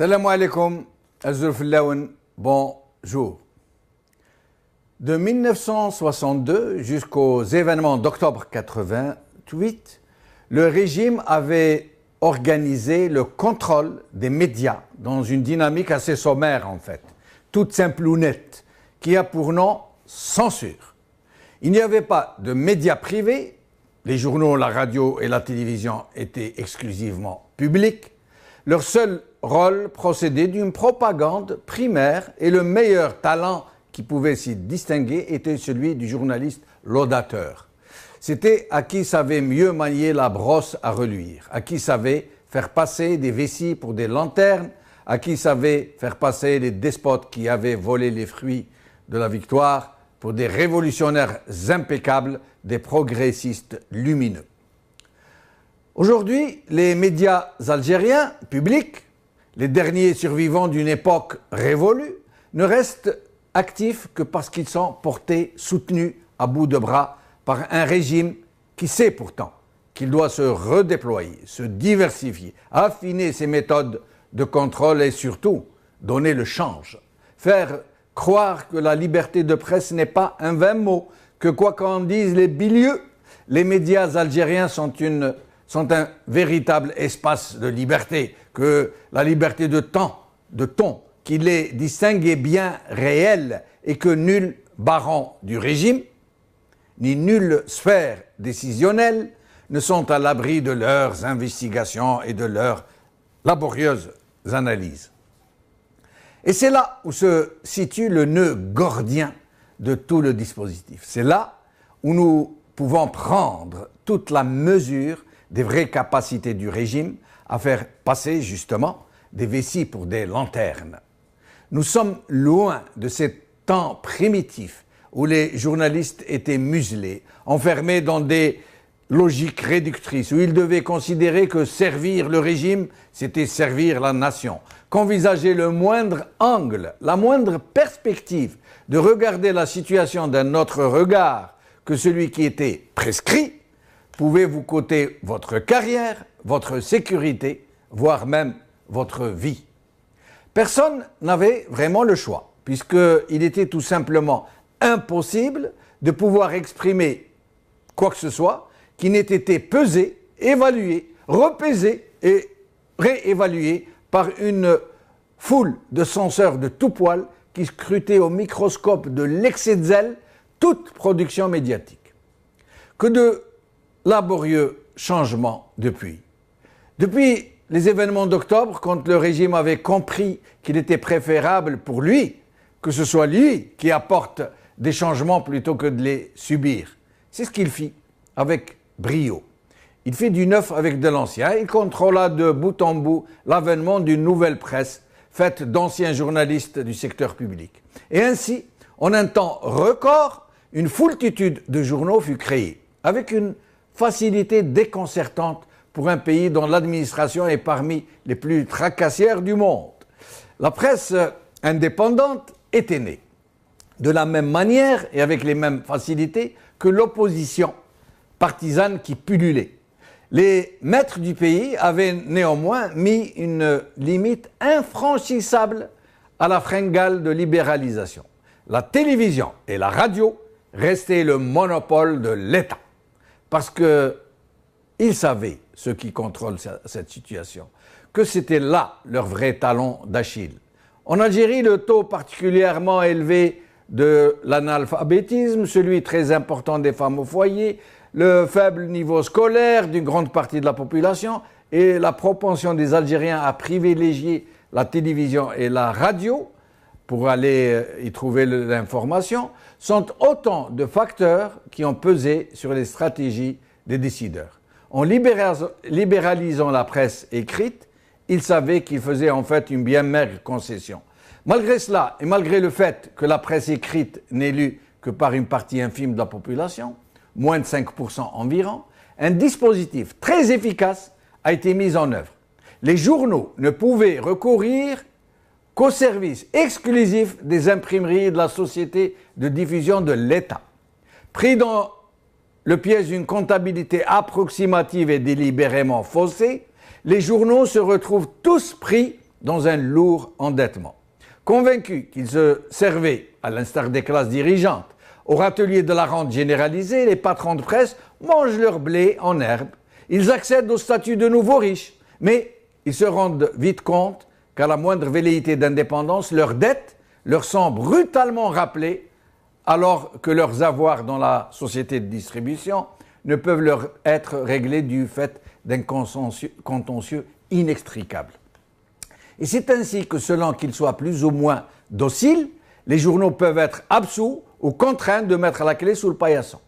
Salam alaikum, Azulfillaoun, bonjour. De 1962 jusqu'aux événements d'octobre 88, le régime avait organisé le contrôle des médias dans une dynamique assez sommaire en fait, toute simple ou nette, qui a pour nom censure. Il n'y avait pas de médias privés, les journaux, la radio et la télévision étaient exclusivement publics. Leur seul rôle procédait d'une propagande primaire et le meilleur talent qui pouvait s'y distinguer était celui du journaliste laudateur. C'était à qui savait mieux manier la brosse à reluire, à qui savait faire passer des vessies pour des lanternes, à qui savait faire passer les despotes qui avaient volé les fruits de la victoire pour des révolutionnaires impeccables, des progressistes lumineux. Aujourd'hui, les médias algériens, publics, les derniers survivants d'une époque révolue, ne restent actifs que parce qu'ils sont portés, soutenus à bout de bras par un régime qui sait pourtant qu'il doit se redéployer, se diversifier, affiner ses méthodes de contrôle et surtout donner le change, faire croire que la liberté de presse n'est pas un vain mot, que quoi qu'en disent les bilieux, les médias algériens sont un véritable espace de liberté, que la liberté de ton, qui les distingue est bien réelle et que nul baron du régime, ni nulle sphère décisionnelle ne sont à l'abri de leurs investigations et de leurs laborieuses analyses. Et c'est là où se situe le nœud gordien de tout le dispositif. C'est là où nous pouvons prendre toute la mesure des vraies capacités du régime à faire passer justement des vessies pour des lanternes. Nous sommes loin de ces temps primitifs où les journalistes étaient muselés, enfermés dans des logiques réductrices, où ils devaient considérer que servir le régime, c'était servir la nation, qu'envisager le moindre angle, la moindre perspective de regarder la situation d'un autre regard que celui qui était prescrit, pouvait vous coûter votre carrière, votre sécurité, voire même votre vie. Personne n'avait vraiment le choix, puisqu'il était tout simplement impossible de pouvoir exprimer quoi que ce soit qui n'ait été pesé, évalué, repesé et réévalué par une foule de censeurs de tout poil qui scrutaient au microscope de l'excès de zèle toute production médiatique. Que de laborieux changements depuis. Depuis les événements d'octobre, quand le régime avait compris qu'il était préférable pour lui que ce soit lui qui apporte des changements plutôt que de les subir. C'est ce qu'il fit avec brio. Il fit du neuf avec de l'ancien. Il contrôla de bout en bout l'avènement d'une nouvelle presse faite d'anciens journalistes du secteur public. Et ainsi, en un temps record, une foultitude de journaux fut créée, avec une facilité déconcertante pour un pays dont l'administration est parmi les plus tracassières du monde. La presse indépendante était née de la même manière et avec les mêmes facilités que l'opposition partisane qui pullulait. Les maîtres du pays avaient néanmoins mis une limite infranchissable à la fringale de libéralisation. La télévision et la radio restaient le monopole de l'État. Parce qu'ils savaient, ceux qui contrôlent cette situation, que c'était là leur vrai talon d'Achille. En Algérie, le taux particulièrement élevé de l'analphabétisme, celui très important des femmes au foyer, le faible niveau scolaire d'une grande partie de la population et la propension des Algériens à privilégier la télévision et la radio pour aller y trouver l'information, sont autant de facteurs qui ont pesé sur les stratégies des décideurs. En libéralisant la presse écrite, ils savaient qu'ils faisaient en fait une bien maigre concession. Malgré cela, et malgré le fait que la presse écrite n'est lue que par une partie infime de la population, moins de 5% environ, un dispositif très efficace a été mis en œuvre. Les journaux ne pouvaient recourir qu'au service exclusif des imprimeries de la société de diffusion de l'État. Pris dans le piège d'une comptabilité approximative et délibérément faussée, les journaux se retrouvent tous pris dans un lourd endettement. Convaincus qu'ils se servaient, à l'instar des classes dirigeantes, au râtelier de la rente généralisée, les patrons de presse mangent leur blé en herbe. Ils accèdent au statut de nouveaux riches, mais ils se rendent vite compte qu'à la moindre velléité d'indépendance, leurs dettes leur sont brutalement rappelées, alors que leurs avoirs dans la société de distribution ne peuvent leur être réglés du fait d'un contentieux inextricable. Et c'est ainsi que, selon qu'ils soient plus ou moins dociles, les journaux peuvent être absous ou contraints de mettre la clé sous le paillasson.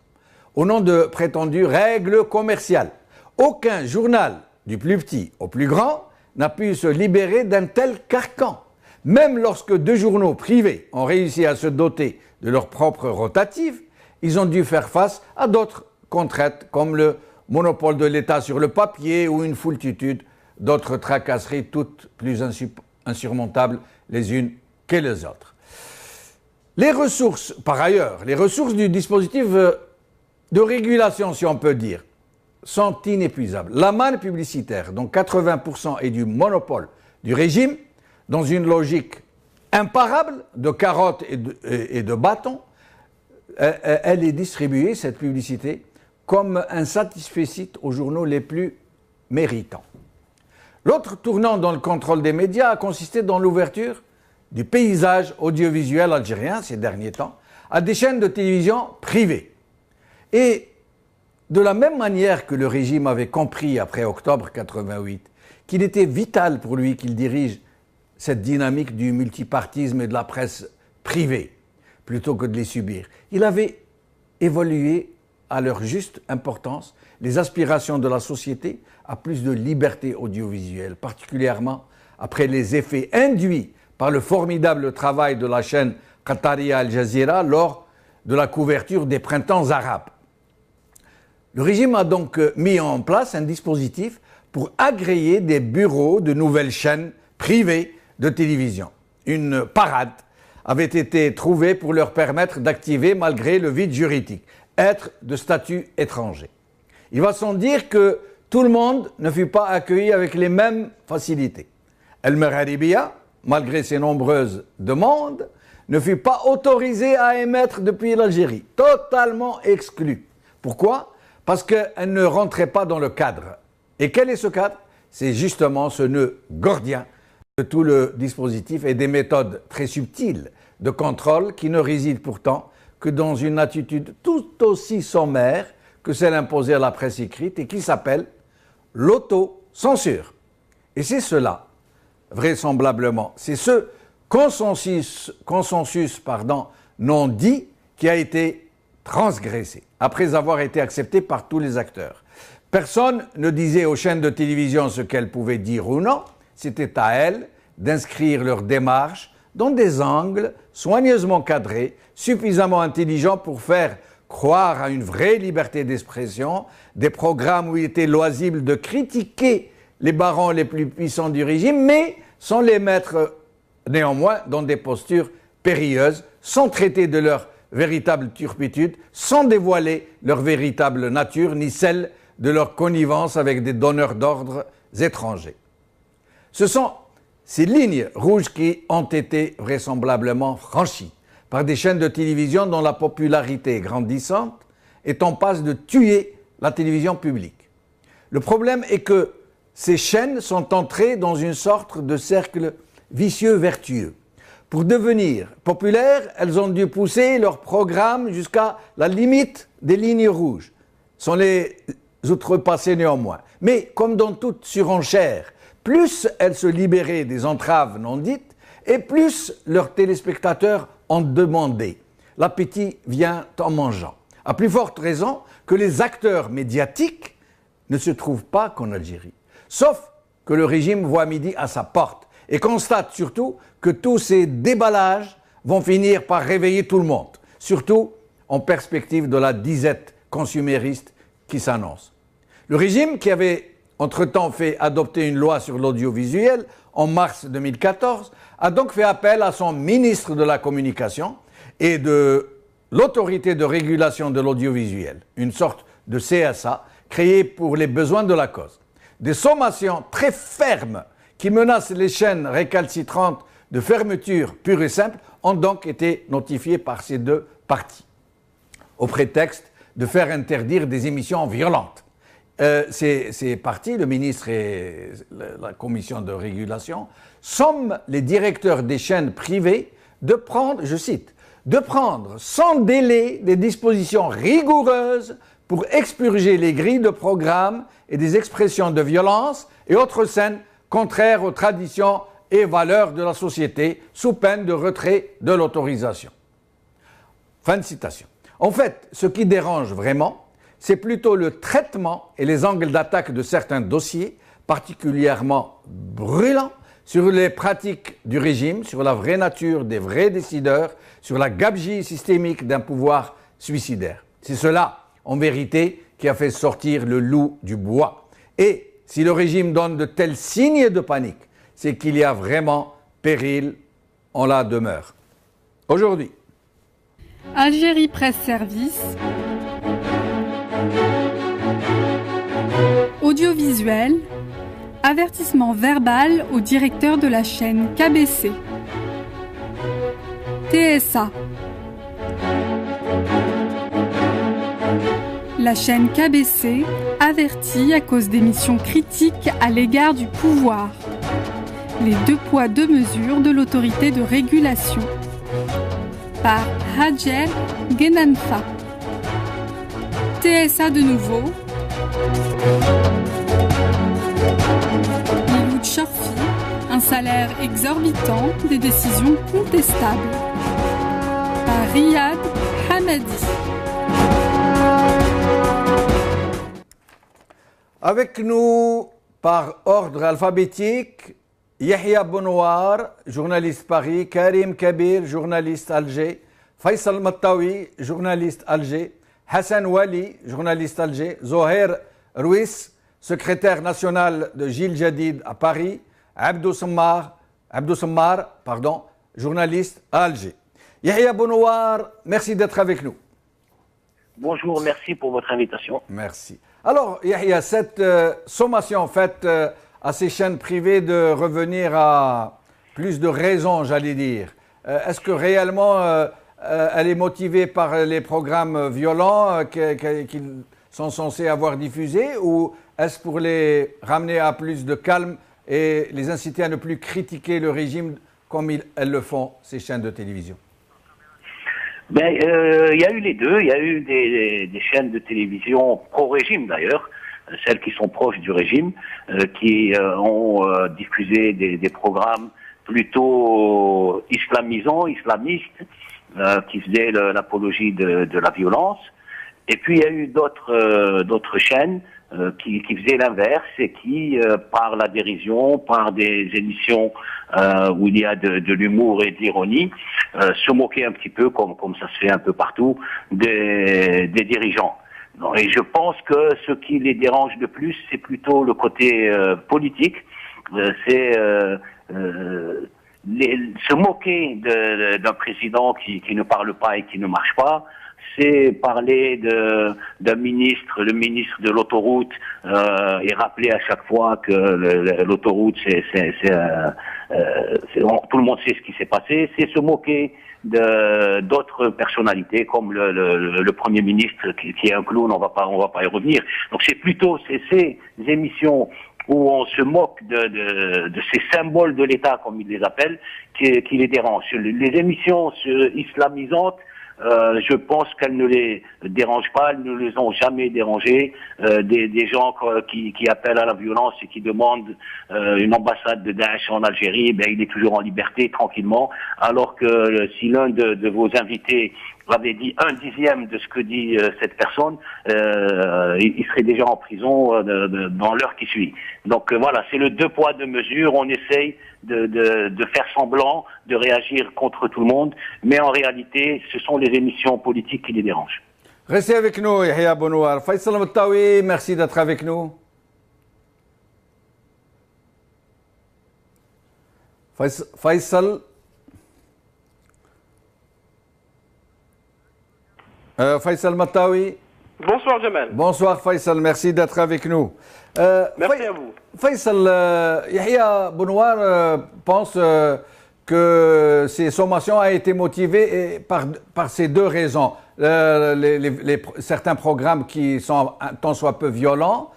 Au nom de prétendues règles commerciales, aucun journal, du plus petit au plus grand, n'a pu se libérer d'un tel carcan. Même lorsque deux journaux privés ont réussi à se doter de leur propre rotative, ils ont dû faire face à d'autres contraintes comme le monopole de l'État sur le papier ou une foultitude d'autres tracasseries toutes plus insurmontables les unes que les autres. Les ressources, par ailleurs, les ressources du dispositif de régulation, si on peut dire, sont inépuisables. La manne publicitaire, dont 80% est du monopole du régime, dans une logique imparable de carottes et de bâtons, elle est distribuée, cette publicité, comme un satisfecit aux journaux les plus méritants. L'autre tournant dans le contrôle des médias a consisté dans l'ouverture du paysage audiovisuel algérien ces derniers temps à des chaînes de télévision privées. Et de la même manière que le régime avait compris après octobre 88 qu'il était vital pour lui qu'il dirige cette dynamique du multipartisme et de la presse privée plutôt que de les subir, il avait évalué à leur juste importance les aspirations de la société à plus de liberté audiovisuelle, particulièrement après les effets induits par le formidable travail de la chaîne qataria Al Jazeera lors de la couverture des printemps arabes. Le régime a donc mis en place un dispositif pour agréer des bureaux de nouvelles chaînes privées de télévision. Une parade avait été trouvée pour leur permettre d'activer malgré le vide juridique, être de statut étranger. Il va sans dire que tout le monde ne fut pas accueilli avec les mêmes facilités. El Meraribiya, malgré ses nombreuses demandes, ne fut pas autorisé à émettre depuis l'Algérie, totalement exclu. Pourquoi ? Parce qu'elle ne rentrait pas dans le cadre. Et quel est ce cadre ? C'est justement ce nœud gordien de tout le dispositif et des méthodes très subtiles de contrôle qui ne résident pourtant que dans une attitude tout aussi sommaire que celle imposée à la presse écrite et qui s'appelle l'autocensure. Et c'est cela, vraisemblablement, c'est ce consensus non dit qui a été transgressé, après avoir été accepté par tous les acteurs. Personne ne disait aux chaînes de télévision ce qu'elles pouvaient dire ou non, c'était à elles d'inscrire leur démarche dans des angles soigneusement cadrés, suffisamment intelligents pour faire croire à une vraie liberté d'expression, des programmes où il était loisible de critiquer les barons les plus puissants du régime, mais sans les mettre néanmoins dans des postures périlleuses, sans traiter de leur véritable turpitude, sans dévoiler leur véritable nature, ni celle de leur connivence avec des donneurs d'ordre étrangers. Ce sont ces lignes rouges qui ont été vraisemblablement franchies par des chaînes de télévision dont la popularité grandissante est en passe de tuer la télévision publique. Le problème est que ces chaînes sont entrées dans une sorte de cercle vicieux vertueux. Pour devenir populaires, elles ont dû pousser leur programme jusqu'à la limite des lignes rouges, sans les outrepasser néanmoins. Mais comme dans toute surenchère, plus elles se libéraient des entraves non dites, et plus leurs téléspectateurs en demandaient. L'appétit vient en mangeant. À plus forte raison que les acteurs médiatiques ne se trouvent pas qu'en Algérie. Sauf que le régime voit midi à sa porte et constate surtout que tous ces déballages vont finir par réveiller tout le monde, surtout en perspective de la disette consumériste qui s'annonce. Le régime, qui avait entre-temps fait adopter une loi sur l'audiovisuel en mars 2014, a donc fait appel à son ministre de la Communication et de l'autorité de régulation de l'audiovisuel, une sorte de CSA créée pour les besoins de la cause. Des sommations très fermes qui menacent les chaînes récalcitrantes de fermeture pure et simple, ont donc été notifiés par ces deux partis, au prétexte de faire interdire des émissions violentes. Ces partis, le ministre et la commission de régulation, somment les directeurs des chaînes privées de prendre, je cite, de prendre sans délai des dispositions rigoureuses pour expurger les grilles de programmes et des expressions de violence et autres scènes contraires aux traditions et valeurs de la société, sous peine de retrait de l'autorisation. Fin de citation. En fait, ce qui dérange vraiment, c'est plutôt le traitement et les angles d'attaque de certains dossiers, particulièrement brûlants, sur les pratiques du régime, sur la vraie nature des vrais décideurs, sur la gabegie systémique d'un pouvoir suicidaire. C'est cela, en vérité, qui a fait sortir le loup du bois. Et si le régime donne de tels signes de panique, c'est qu'il y a vraiment péril en la demeure. Aujourd'hui. Algérie Presse Service. Audiovisuel. Avertissement verbal au directeur de la chaîne KBC. TSA. La chaîne KBC avertit à cause d'émissions critiques à l'égard du pouvoir. Les deux poids deux mesures de l'autorité de régulation. Par Hajer Genanfa. TSA de nouveau. Miloud Chorfi, un salaire exorbitant, des décisions contestables. Par Riyad Hamadi. Avec nous, par ordre alphabétique, Yahya Bonouar, journaliste Paris, Karim Kabir, journaliste Alger, Faisal Mattawi, journaliste Alger, Hassan Wali, journaliste Alger, Zoher Ruiz, secrétaire national de Gilles Jadid à Paris, Abdou Sammar, journaliste à Alger. Yahya Bonouar, merci d'être avec nous. Bonjour, merci pour votre invitation. Merci. Alors, Yahya, cette sommation faite à ces chaînes privées de revenir à plus de raison, j'allais dire, est-ce que réellement elle est motivée par les programmes violents qu'ils sont censés avoir diffusés, ou est-ce pour les ramener à plus de calme et les inciter à ne plus critiquer le régime comme elles le font, ces chaînes de télévision? Il y a eu les deux. Il y a eu des chaînes de télévision pro-régime d'ailleurs, celles qui sont proches du régime, qui ont diffusé des programmes plutôt islamisants, islamistes, qui faisaient l'apologie de la violence. Et puis il y a eu d'autres chaînes qui faisaient l'inverse et qui, par la dérision, par des émissions où il y a de l'humour et de l'ironie, se moquaient un petit peu, comme ça se fait un peu partout, des dirigeants. Et je pense que ce qui les dérange le plus, c'est plutôt le côté politique. C'est se moquer d'un président qui ne parle pas et qui ne marche pas. C'est parler d'un ministre, le ministre de l'autoroute, et rappeler à chaque fois que l'autoroute, tout le monde sait ce qui s'est passé. C'est se moquer d'autres personnalités comme le Premier ministre qui est un clown. On va pas y revenir. Donc c'est plutôt ces émissions où on se moque de ces symboles de l'État, comme ils les appellent, qui les dérangent. Les émissions islamisantes, je pense qu'elles ne les dérangent pas, elles ne les ont jamais dérangées. Des gens qui appellent à la violence et qui demandent une ambassade de Daesh en Algérie, il est toujours en liberté, tranquillement, alors que si l'un de vos invités avait dit 1/10 de ce que dit cette personne, il serait déjà en prison dans l'heure qui suit. Donc voilà, c'est le deux poids deux mesures. On essaye de faire semblant de réagir contre tout le monde, mais en réalité, ce sont les émissions politiques qui les dérangent. Restez avec nous, Yahya Bonouar. Faisal Mattawi, merci d'être avec nous. Faisal. Faisal Mattawi. Bonsoir Jamal. Bonsoir Faisal, merci d'être avec nous. Merci à vous. Faisal, Yahya Bounoir pense que ces sommations ont été motivées par ces deux raisons. Certains programmes qui sont un tant soit peu violents,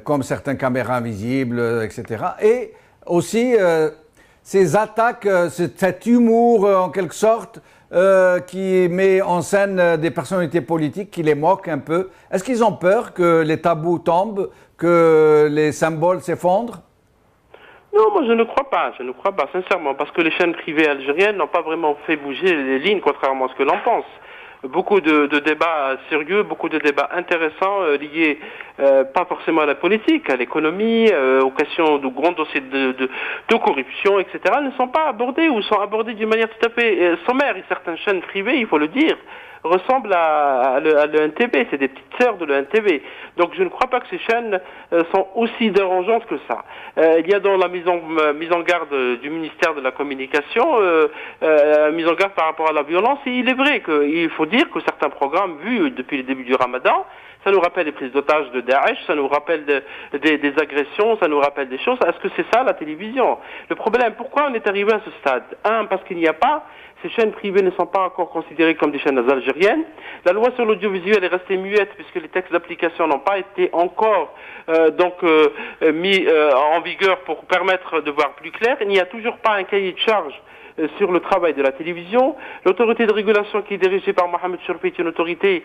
comme certaines caméras invisibles, etc. Et aussi ces attaques, cet humour en quelque sorte, qui met en scène des personnalités politiques qui les moquent un peu. Est-ce qu'ils ont peur que les tabous tombent, que les symboles s'effondrent? Non, moi je ne crois pas, sincèrement, parce que les chaînes privées algériennes n'ont pas vraiment fait bouger les lignes, contrairement à ce que l'on pense. Beaucoup de débats sérieux, beaucoup de débats intéressants liés pas forcément à la politique, à l'économie, aux questions de grands dossiers de corruption, etc. ne sont pas abordés ou sont abordés d'une manière tout à fait sommaire. Et certaines chaînes privées, il faut le dire, ressemblent à l'ENTV, c'est des petites sœurs de l'ENTV. Donc je ne crois pas que ces chaînes sont aussi dérangeantes que ça. Il y a dans la mise en garde du ministère de la Communication, mise en garde par rapport à la violence, et il est vrai qu'il faut dire que certains programmes vus depuis le début du Ramadan, ça nous rappelle les prises d'otages de Daesh, ça nous rappelle des agressions, ça nous rappelle des choses. Est-ce que c'est ça la télévision? Le problème, pourquoi on est arrivé à ce stade? Parce qu'il n'y a pas, ces chaînes privées ne sont pas encore considérées comme des chaînes algériennes. La loi sur l'audiovisuel est restée muette puisque les textes d'application n'ont pas été encore mis en vigueur pour permettre de voir plus clair. Il n'y a toujours pas un cahier de charge sur le travail de la télévision. L'autorité de régulation qui est dirigée par Mohamed Chorfi est une autorité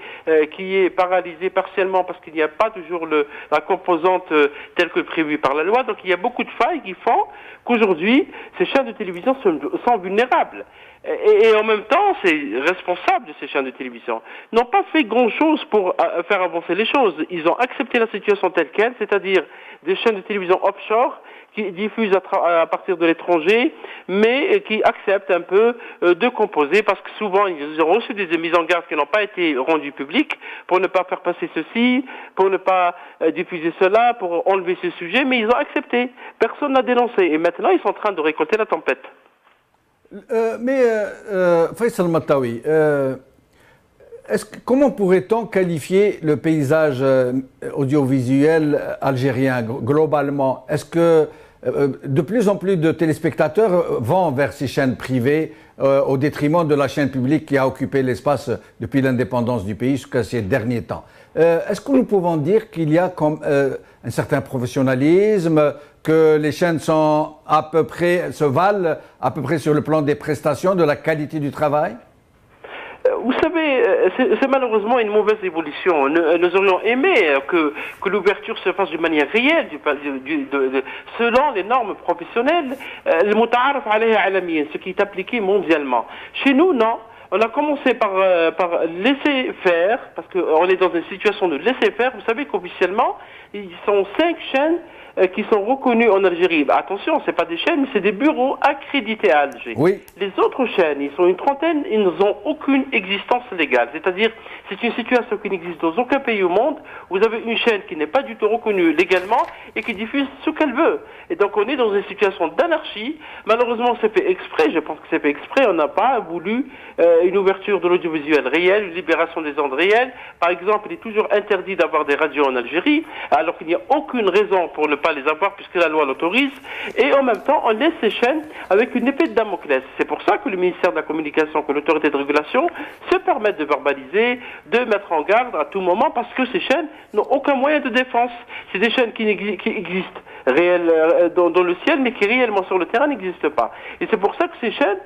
qui est paralysée partiellement parce qu'il n'y a pas toujours la composante telle que prévue par la loi. Donc il y a beaucoup de failles qui font qu'aujourd'hui, ces chaînes de télévision sont vulnérables. Et en même temps, ces responsables de ces chaînes de télévision n'ont pas fait grand-chose pour faire avancer les choses. Ils ont accepté la situation telle qu'elle, c'est-à-dire des chaînes de télévision offshore qui diffusent à partir de l'étranger, mais qui acceptent un peu de composer, parce que souvent ils ont reçu des mises en garde qui n'ont pas été rendues publiques, pour ne pas faire passer ceci, pour ne pas diffuser cela, pour enlever ce sujet, mais ils ont accepté. Personne n'a dénoncé, et maintenant ils sont en train de récolter la tempête. Faisal Mattawi, comment pourrait-on qualifier le paysage audiovisuel algérien globalement? Est-ce que de plus en plus de téléspectateurs vont vers ces chaînes privées au détriment de la chaîne publique qui a occupé l'espace depuis l'indépendance du pays jusqu'à ces derniers temps? Est-ce que nous pouvons dire qu'il y a comme un certain professionnalisme, que les chaînes sont se valent à peu près sur le plan des prestations, de la qualité du travail? Vous savez, c'est malheureusement une mauvaise évolution. Nous aurions aimé que l'ouverture se fasse d'une manière réelle, selon les normes professionnelles, ce qui est appliqué mondialement. Chez nous, non. On a commencé par laisser faire, parce qu'on est dans une situation de laisser faire. Vous savez qu'officiellement, ils sont 5 chaînes qui sont reconnus en Algérie. Attention, c'est pas des chaînes, mais c'est des bureaux accrédités à Alger. Oui. Les autres chaînes, ils sont une trentaine, ils n'ont aucune existence légale. C'est-à-dire, c'est une situation qui n'existe dans aucun pays au monde. Vous avez une chaîne qui n'est pas du tout reconnue légalement et qui diffuse ce qu'elle veut. Et donc, on est dans une situation d'anarchie. Malheureusement, c'est fait exprès. Je pense que c'est fait exprès. On n'a pas voulu une ouverture de l'audiovisuel réel, une libération des ondes réelles. Par exemple, il est toujours interdit d'avoir des radios en Algérie, alors qu'il n'y a aucune raison pour ne pas les avoir puisque la loi l'autorise, et en même temps on laisse ces chaînes avec une épée de Damoclès. C'est pour ça que le ministère de la Communication, que l'autorité de régulation se permettent de verbaliser, de mettre en garde à tout moment, parce que ces chaînes n'ont aucun moyen de défense. C'est des chaînes qui existent dans le ciel, mais qui réellement sur le terrain n'existent pas. Et c'est pour ça que ces chaînes,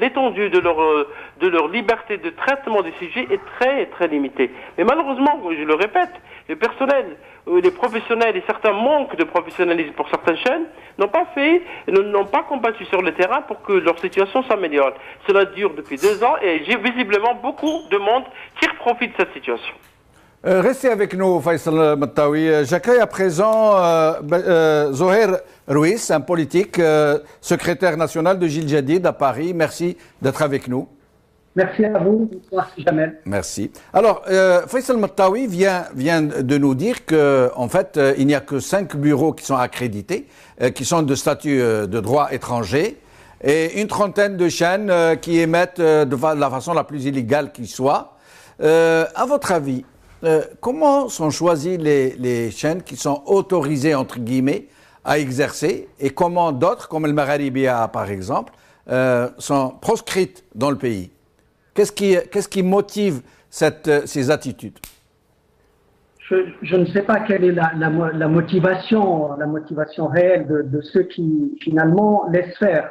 l'étendue de leur liberté de traitement des sujets est très très limitée. Mais malheureusement, je le répète, les personnels, les professionnels et certains manques de professionnalisme pour certaines chaînes n'ont pas combattu sur le terrain pour que leur situation s'améliore. Cela dure depuis 2 ans et j'ai visiblement beaucoup de monde qui profite de cette situation. Restez avec nous, Faisal Mattawi. J'accueille à présent Zoher Ruiz, un politique, secrétaire national de Jil Jadid à Paris. Merci d'être avec nous. Merci à vous. Bonsoir, Jamel. Merci. Alors, Faisal Mattawi vient de nous dire qu'en fait, il n'y a que 5 bureaux qui sont accrédités, qui sont de statut de droit étranger, et une trentaine de chaînes qui émettent de la façon la plus illégale qui soit. À votre avis, comment sont choisies les chaînes qui sont autorisées, entre guillemets, à exercer, et comment d'autres, comme le Magharibia par exemple, sont proscrites dans le pays? Qu'est-ce qui motive ces attitudes? Je ne sais pas quelle est la motivation réelle de ceux qui finalement laissent faire.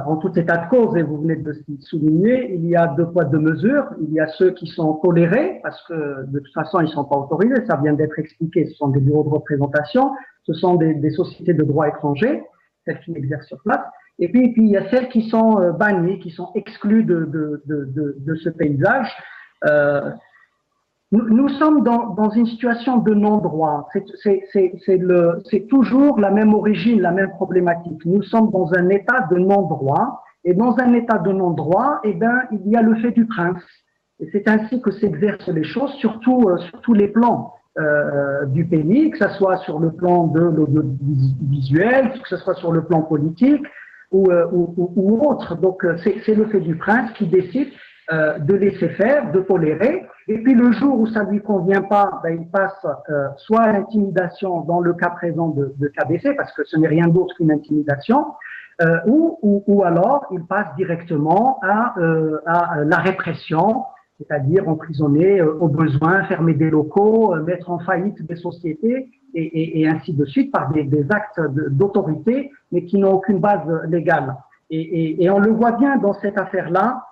En tout état de cause, et vous venez de le souligner, il y a deux poids, deux mesures. Il y a ceux qui sont tolérés, parce que de toute façon, ils ne sont pas autorisés, ça vient d'être expliqué, ce sont des bureaux de représentation, ce sont des sociétés de droit étranger, celles qui exercent sur place. Et puis il y a celles qui sont bannies, qui sont exclues de ce paysage. Nous sommes dans une situation de non-droit. C'est toujours la même origine, la même problématique. Nous sommes dans un état de non-droit. Et dans un état de non-droit, eh ben, il y a le fait du prince. Et c'est ainsi que s'exercent les choses, surtout sur tous les plans du pays, que ce soit sur le plan de l'audiovisuel, que ce soit sur le plan politique ou autre. Donc, c'est le fait du prince qui décide de laisser faire, de tolérer. Et puis le jour où ça lui convient pas, ben, il passe soit à l'intimidation dans le cas présent de KBC, parce que ce n'est rien d'autre qu'une intimidation, ou alors il passe directement à la répression, c'est-à-dire emprisonner au besoin, fermer des locaux, mettre en faillite des sociétés et ainsi de suite par des actes d'autorité, mais qui n'ont aucune base légale. Et on le voit bien dans cette affaire-là.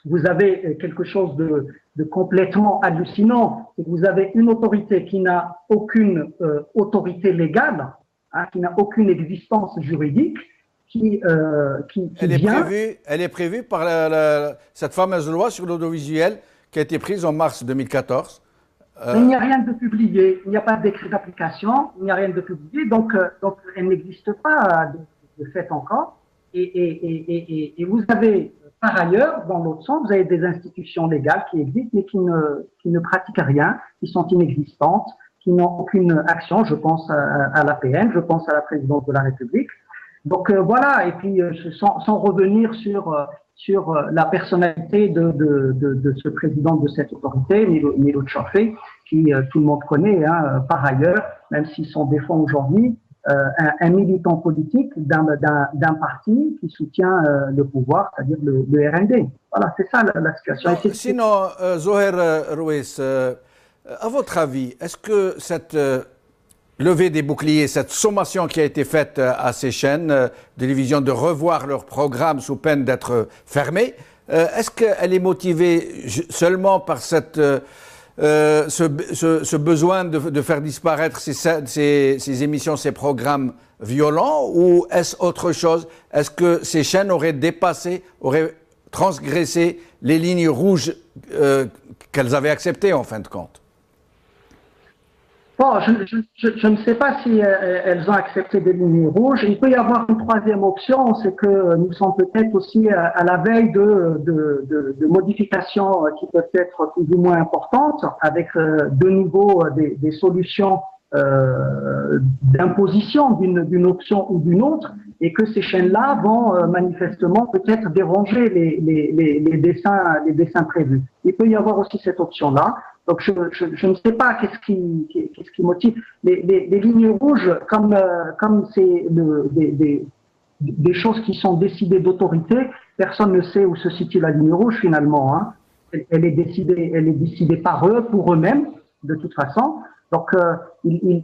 Vous avez quelque chose de complètement hallucinant. Vous avez une autorité qui n'a aucune autorité légale, hein, qui n'a aucune existence juridique, qui vient... Elle est prévue par cette fameuse loi sur l'audiovisuel qui a été prise en mars 2014. Il n'y a rien de publié, il n'y a pas de décret d'application, il n'y a rien de publié, donc elle n'existe pas de fait encore. Et vous avez... Par ailleurs, dans l'autre sens, vous avez des institutions légales qui existent mais qui ne pratiquent rien, qui sont inexistantes, qui n'ont aucune action. Je pense à l'APN, je pense à la présidence de la République. Donc voilà, et puis sans revenir sur la personnalité de ce président de cette autorité, Milo Tchorfé, qui tout le monde connaît, hein, par ailleurs, même s'ils sont défend aujourd'hui, un militant politique d'un parti qui soutient le pouvoir, c'est-à-dire le RND. Voilà, c'est ça la situation. Sinon, Zoher Rouès, à votre avis, est-ce que cette levée des boucliers, cette sommation qui a été faite à ces chaînes de télévision de revoir leur programme sous peine d'être fermées, est-ce qu'elle est motivée seulement par ce besoin de faire disparaître ces émissions, ces programmes violents, ou est-ce autre chose? Est-ce que ces chaînes auraient transgressé les lignes rouges qu'elles avaient acceptées en fin de compte? Bon, je ne sais pas si elles ont accepté des lignes rouges. Il peut y avoir une troisième option, c'est que nous sommes peut-être aussi à la veille de modifications qui peuvent être plus ou moins importantes, avec de nouveau des solutions d'imposition d'une option ou d'une autre, et que ces chaînes-là vont manifestement peut-être déranger les dessins prévus. Il peut y avoir aussi cette option-là. Donc je ne sais pas qu'est-ce qui motive les lignes rouges, comme c'est des choses qui sont décidées d'autorité. Personne ne sait où se situe la ligne rouge finalement. Hein. Elle est décidée par eux, pour eux-mêmes, de toute façon. Donc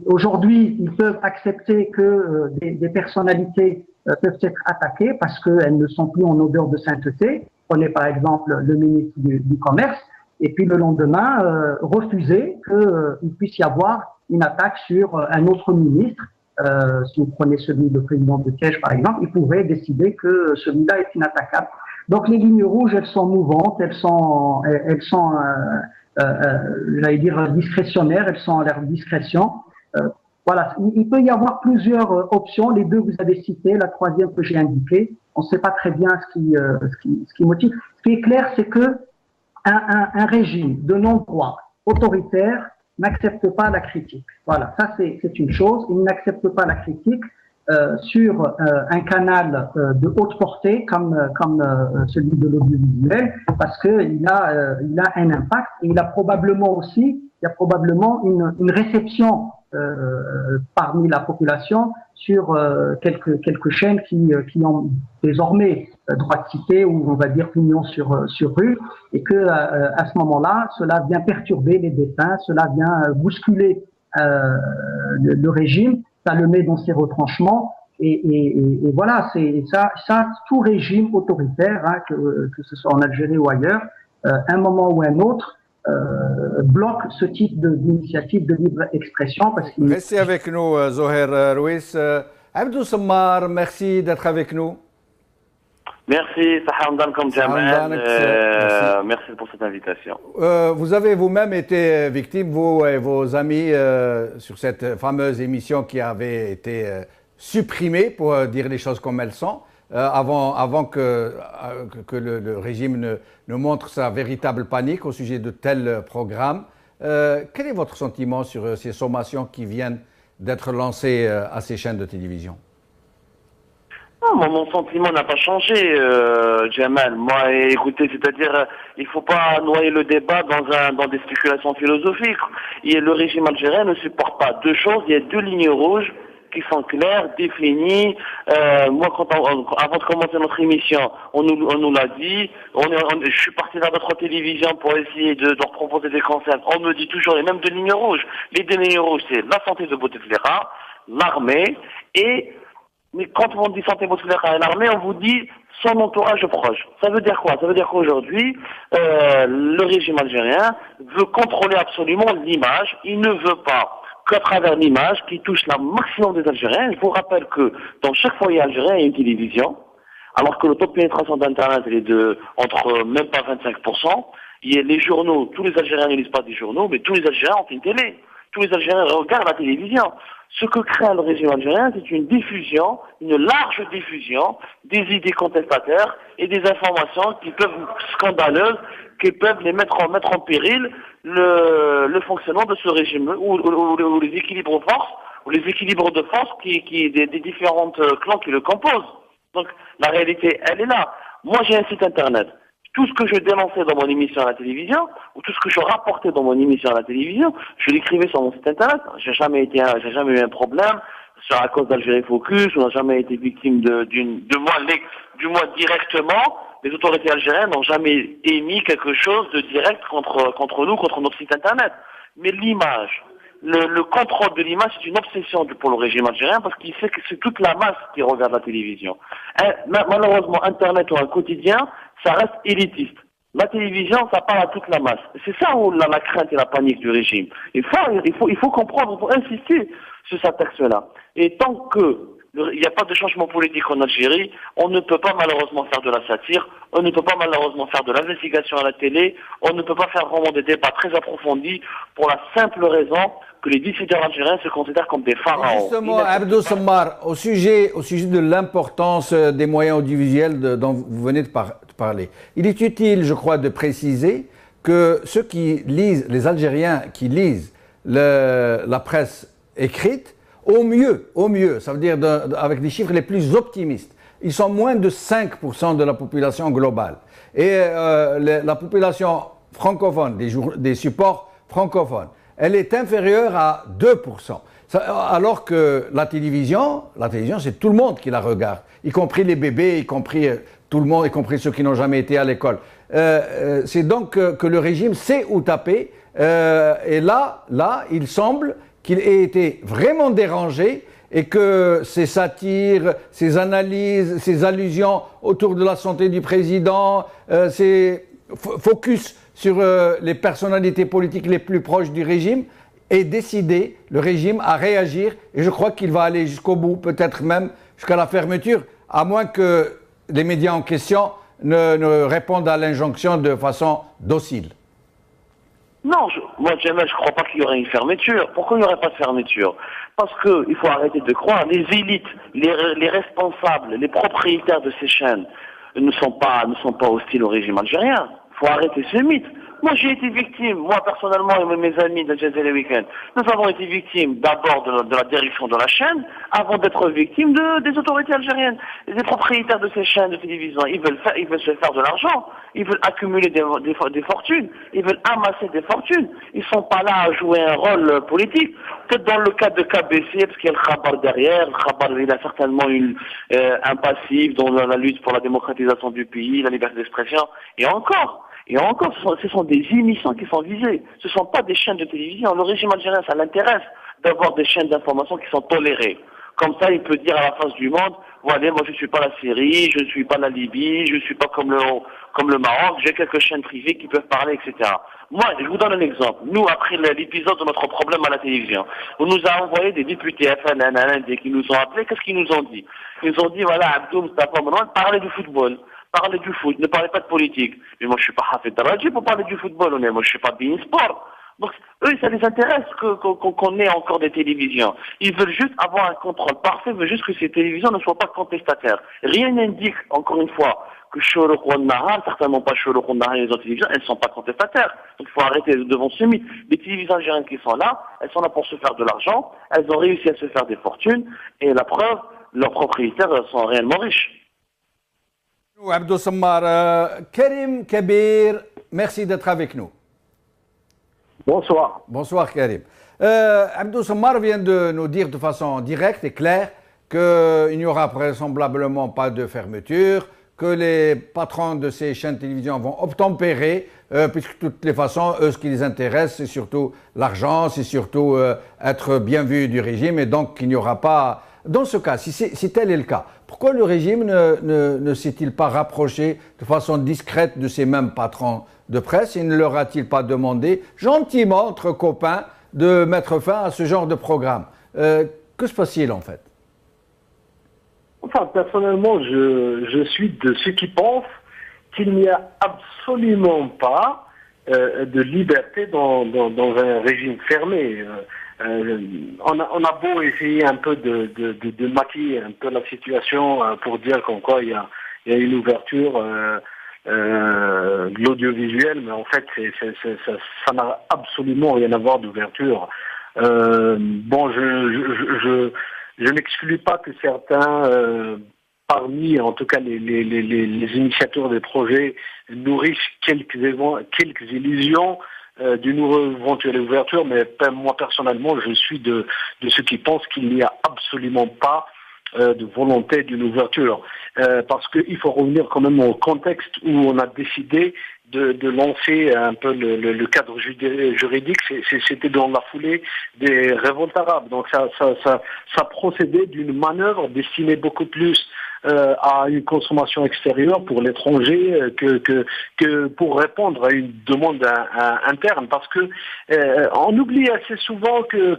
aujourd'hui, ils peuvent accepter que des personnalités peuvent être attaquées parce qu'elles ne sont plus en odeur de sainteté. Prenez par exemple le ministre du Commerce. Et puis le lendemain, refuser qu'il puisse y avoir une attaque sur un autre ministre. Si vous prenez celui de président de Tiège, par exemple, il pourrait décider que celui-là est inattaquable. Donc les lignes rouges, elles sont mouvantes, elles sont j'allais dire discrétionnaires, elles sont à leur discrétion. Voilà, il peut y avoir plusieurs options. Les deux que vous avez citées, la troisième que j'ai indiquée, on ne sait pas très bien ce qui motive. Ce qui est clair, c'est que un régime de non-droit autoritaire n'accepte pas la critique. Voilà, ça c'est une chose. Il n'accepte pas la critique sur un canal de haute portée comme celui de l'audiovisuel, parce que il a un impact, et il a probablement aussi y a probablement une réception parmi la population sur quelques chaînes qui ont désormais droit de cité ou on va dire pignon sur rue, et que à ce moment-là, cela vient perturber les dessins, cela vient bousculer le régime, ça le met dans ses retranchements. Et voilà, c'est ça, tout régime autoritaire, hein, que ce soit en Algérie ou ailleurs, un moment ou un autre, bloque ce type d'initiative de libre expression. Restez avec nous, Zoher Rouis. Abdou Semmar, merci d'être avec nous. Merci, merci pour cette invitation. Vous avez vous-même été victime, vous et vos amis, sur cette fameuse émission qui avait été supprimée, pour dire les choses comme elles sont, avant que le régime ne montre sa véritable panique au sujet de tels programmes. Quel est votre sentiment sur ces sommations qui viennent d'être lancées à ces chaînes de télévision? Mon sentiment n'a pas changé, Jamal. Moi, écoutez, c'est-à-dire, il faut pas noyer le débat dans des spéculations philosophiques. Le régime algérien ne supporte pas deux choses. Il y a deux lignes rouges qui sont claires, définies. Moi, avant de commencer notre émission, on nous l'a dit. Je suis parti dans notre télévision pour essayer de proposer des concepts. On me dit toujours les mêmes deux lignes rouges. Les deux lignes rouges, c'est la santé de Bouteflika, l'armée mais quand on dit santé Bouteflika et l'armée, on vous dit son entourage proche. Ça veut dire quoi? Ça veut dire qu'aujourd'hui, le régime algérien veut contrôler absolument l'image. Il ne veut pas qu'à travers l'image qui touche la maximum des Algériens. Je vous rappelle que dans chaque foyer algérien, il y a une télévision, alors que le taux de pénétration d'Internet est entre même pas 25%. Il y a les journaux, tous les Algériens ne lisent pas des journaux, mais tous les Algériens ont une télé. Tous les Algériens regardent la télévision. Ce que crée le régime algérien, c'est une diffusion, une large diffusion des idées contestataires et des informations qui peuvent scandaleuses, qui peuvent les mettre en péril le fonctionnement de ce régime ou les équilibres de force des différentes clans qui le composent. Donc la réalité, elle est là. Moi, j'ai un site internet. Tout ce que je dénonçais dans mon émission à la télévision, ou tout ce que je rapportais dans mon émission à la télévision, je l'écrivais sur mon site internet. J'ai jamais eu un problème à cause d'Algérie Focus, on n'a jamais été victime du moins directement. Les autorités algériennes n'ont jamais émis quelque chose de direct contre nous, contre notre site internet. Mais l'image, le contrôle de l'image, c'est une obsession pour le régime algérien parce qu'il sait que c'est toute la masse qui regarde la télévision. Malheureusement, internet ou un quotidien, ça reste élitiste. La télévision, ça parle à toute la masse. C'est ça où la crainte et la panique du régime. Il faut comprendre, il faut insister sur cet axe-là. Et tant que il n'y a pas de changement politique en Algérie, on ne peut pas malheureusement faire de la satire, on ne peut pas malheureusement faire de l'investigation à la télé, on ne peut pas faire vraiment des débats très approfondis pour la simple raison que les décideurs algériens se considèrent comme des pharaons. Justement, Abdou Semmar, au sujet de l'importance des moyens audiovisuels dont vous venez de parler, il est utile, je crois, de préciser que ceux qui lisent, les Algériens qui lisent la presse écrite, au mieux, ça veut dire avec des chiffres les plus optimistes, ils sont moins de 5% de la population globale. Et la population francophone, des supports francophones, elle est inférieure à 2%. Alors que la télévision, c'est tout le monde qui la regarde, y compris les bébés, y compris tout le monde, y compris ceux qui n'ont jamais été à l'école. C'est donc que le régime sait où taper. Et là, il semble qu'il ait été vraiment dérangé et que ces satires, ces analyses, ces allusions autour de la santé du président, ces focus sur les personnalités politiques les plus proches du régime, aient décidé, le régime, à réagir. Et je crois qu'il va aller jusqu'au bout, peut-être même jusqu'à la fermeture, à moins que les médias en question ne répondent à l'injonction de façon docile. Non, moi, Jamal, je ne crois pas qu'il y aurait une fermeture. Pourquoi il n'y aurait pas de fermeture? Parce qu'il faut arrêter de croire. Les élites, les responsables, les propriétaires de ces chaînes ne sont pas hostiles au régime algérien. Il faut arrêter ce mythe. Moi, j'ai été victime, moi personnellement et mes amis de Jazeera Weekend, nous avons été victimes d'abord de la direction de la chaîne, avant d'être victimes des autorités algériennes. Les propriétaires de ces chaînes de télévision, ils veulent se faire de l'argent, ils veulent accumuler des fortunes, ils veulent amasser des fortunes. Ils sont pas là à jouer un rôle politique. Peut-être dans le cas de KBC, parce qu'il y a le Khabar derrière, le Khabar, il a certainement un passif dans la lutte pour la démocratisation du pays, la liberté d'expression, et encore, ce sont des émissions qui sont visées. Ce ne sont pas des chaînes de télévision. Le régime algérien, ça l'intéresse d'avoir des chaînes d'information qui sont tolérées. Comme ça, il peut dire à la face du monde, voilà, moi je ne suis pas la Syrie, je ne suis pas la Libye, je ne suis pas comme le Maroc, j'ai quelques chaînes privées qui peuvent parler, etc. Moi, je vous donne un exemple. Nous, après l'épisode de notre problème à la télévision, on nous a envoyé des députés FNN qui nous ont appelés, qu'est-ce qu'ils nous ont dit? Ils nous ont dit, voilà, Abdou, Mustafa, Marouane, parlez du football. Parlez du foot, ne parlez pas de politique. Mais moi, je suis pas Hafid Daraji pour parler du football. Moi, je suis pas Bein Sport. Donc, eux, ça les intéresse qu'on ait encore des télévisions. Ils veulent juste avoir un contrôle parfait, ils veulent juste que ces télévisions ne soient pas contestataires. Rien n'indique, encore une fois, que Shourouk ou Nahar, certainement pas Shourouk ou Nahar et les autres télévisions, elles ne sont pas contestataires. Donc, il faut arrêter devant ce mythe. Les télévisions algériennes qui sont là, elles sont là pour se faire de l'argent, elles ont réussi à se faire des fortunes, et la preuve, leurs propriétaires sont réellement riches. Abdou Sammar, Karim Kabir, merci d'être avec nous. Bonsoir. Bonsoir Karim. Abdou Sammar vient de nous dire de façon directe et claire qu'il n'y aura vraisemblablement pas de fermeture, que les patrons de ces chaînes de télévision vont obtempérer, puisque de toutes les façons, eux, ce qui les intéresse, c'est surtout l'argent, c'est surtout être bien vu du régime, et donc il n'y aura pas... Dans ce cas, si tel est le cas, pourquoi le régime ne s'est-il pas rapproché de façon discrète de ces mêmes patrons de presse? Il ne leur a-t-il pas demandé, gentiment, entre copains, de mettre fin à ce genre de programme? Que se passe-t-il en fait? Enfin, personnellement, je suis de ceux qui pensent qu'il n'y a absolument pas de liberté dans un régime fermé. On a beau essayer un peu de maquiller un peu la situation pour dire qu'en quoi il y a une ouverture de l'audiovisuel, mais en fait ça n'a absolument rien à voir d'ouverture. Bon, je n'exclus pas que certains parmi, en tout cas, les initiateurs des projets nourrissent quelques illusions d'une éventuelle ouverture, mais moi personnellement, je suis de ceux qui pensent qu'il n'y a absolument pas de volonté d'une ouverture, parce qu'il faut revenir quand même au contexte où on a décidé de lancer un peu le cadre juridique. C'était dans la foulée des révoltes arabes, donc ça procédait d'une manœuvre destinée beaucoup plus à une consommation extérieure pour l'étranger que pour répondre à une demande interne, parce que on oublie assez souvent qu'il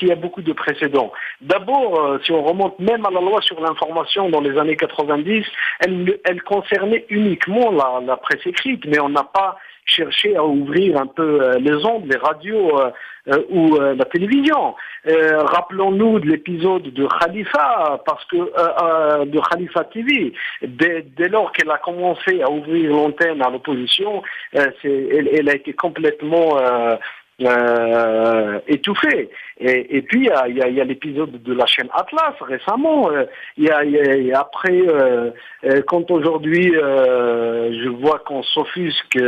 y a beaucoup de précédents. D'abord, si on remonte même à la loi sur l'information dans les années 90, elle concernait uniquement la presse écrite, mais on n'a pas cherché à ouvrir un peu les ondes, les radios ou la télévision. Rappelons-nous de l'épisode de Khalifa, parce que de Khalifa TV, dès lors qu'elle a commencé à ouvrir l'antenne à l'opposition, elle a été complètement étouffé. Et puis il y a l'épisode de la chaîne Atlas récemment. Après, quand aujourd'hui je vois qu'on s'offusque,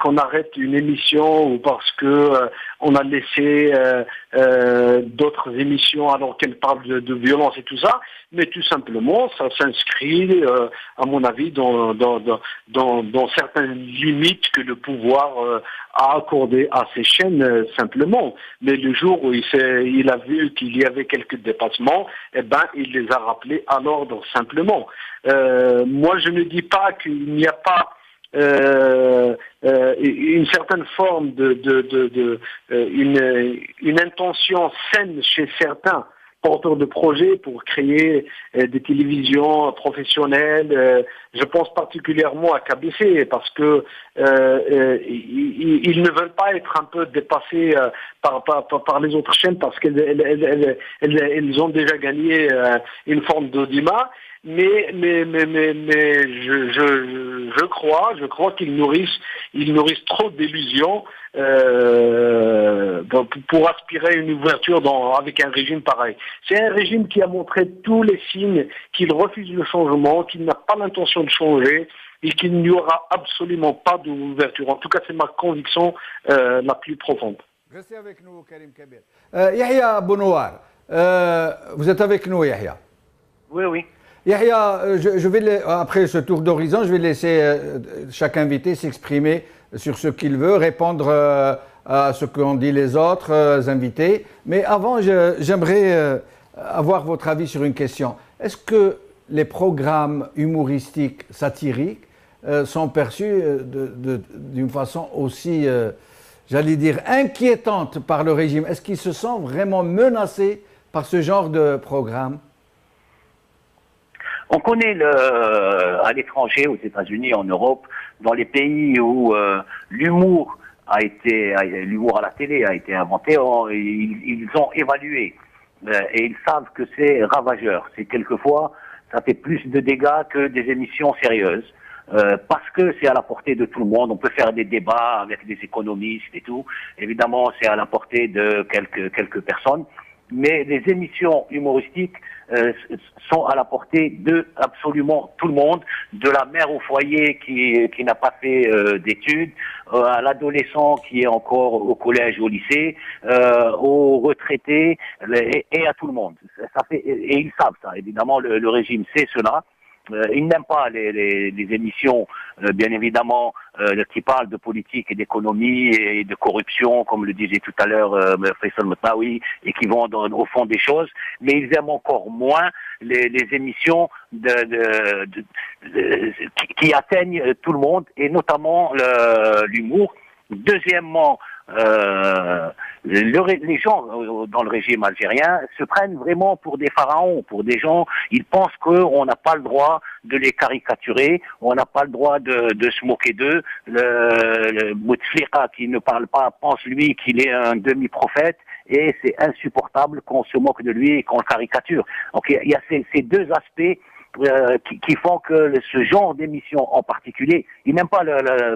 qu'on arrête une émission ou parce que on a laissé d'autres émissions alors qu'elles parlent de violence et tout ça, mais tout simplement ça s'inscrit à mon avis dans certaines limites que le pouvoir a accordées à ces chaînes simplement. Mais le jour où il a vu qu'il y avait quelques dépassements, eh ben il les a rappelés à l'ordre simplement. Moi je ne dis pas qu'il n'y a pas une certaine forme une intention saine chez certains porteurs de projets pour créer des télévisions professionnelles. Je pense particulièrement à KBC parce que ils ne veulent pas être un peu dépassés par les autres chaînes parce qu'elles ont déjà gagné une forme d'audimat. je crois qu'ils nourrissent trop d'illusions pour aspirer à une ouverture avec un régime pareil. C'est un régime qui a montré tous les signes qu'il refuse le changement, qu'il n'a pas l'intention de changer et qu'il n'y aura absolument pas d'ouverture. En tout cas, c'est ma conviction la plus profonde. Restez avec nous, Karim Kabir. Yahya Bonouar, vous êtes avec nous, Yahya? Oui, oui. Yahya, après ce tour d'horizon, je vais laisser chaque invité s'exprimer sur ce qu'il veut, répondre à ce qu'ont dit les autres invités. Mais avant, j'aimerais avoir votre avis sur une question. Est-ce que les programmes humoristiques, satiriques, sont perçus d'une façon aussi, j'allais dire, inquiétante par le régime? Est-ce qu'ils se sentent vraiment menacés par ce genre de programme? On connaît à l'étranger, aux États-Unis, en Europe, dans les pays où l'humour l'humour à la télé a été inventé, ils ont évalué et ils savent que c'est ravageur. C'est quelquefois, ça fait plus de dégâts que des émissions sérieuses. Parce que c'est à la portée de tout le monde. On peut faire des débats avec des économistes et tout. Évidemment, c'est à la portée de quelques personnes. Mais les émissions humoristiques sont à la portée de absolument tout le monde, de la mère au foyer qui n'a pas fait d'études, à l'adolescent qui est encore au collège, au lycée, aux retraités et à tout le monde. Et ils savent ça. Évidemment, le régime sait cela. Ils n'aiment pas les émissions, bien évidemment, qui parlent de politique et d'économie et de corruption, comme le disait tout à l'heure Faisal Matawi, et qui vont au fond des choses. Mais ils aiment encore moins les émissions qui atteignent tout le monde, et notamment l'humour. Deuxièmement, les gens dans le régime algérien se prennent vraiment pour des pharaons, pour des gens. Ils pensent qu'on n'a pas le droit de les caricaturer, on n'a pas le droit de se moquer d'eux. Le Bouteflika, qui ne parle pas, pense lui qu'il est un demi-prophète, et c'est insupportable qu'on se moque de lui et qu'on le caricature. Donc il y a ces deux aspects qui font que ce genre d'émission en particulier, ils n'aiment pas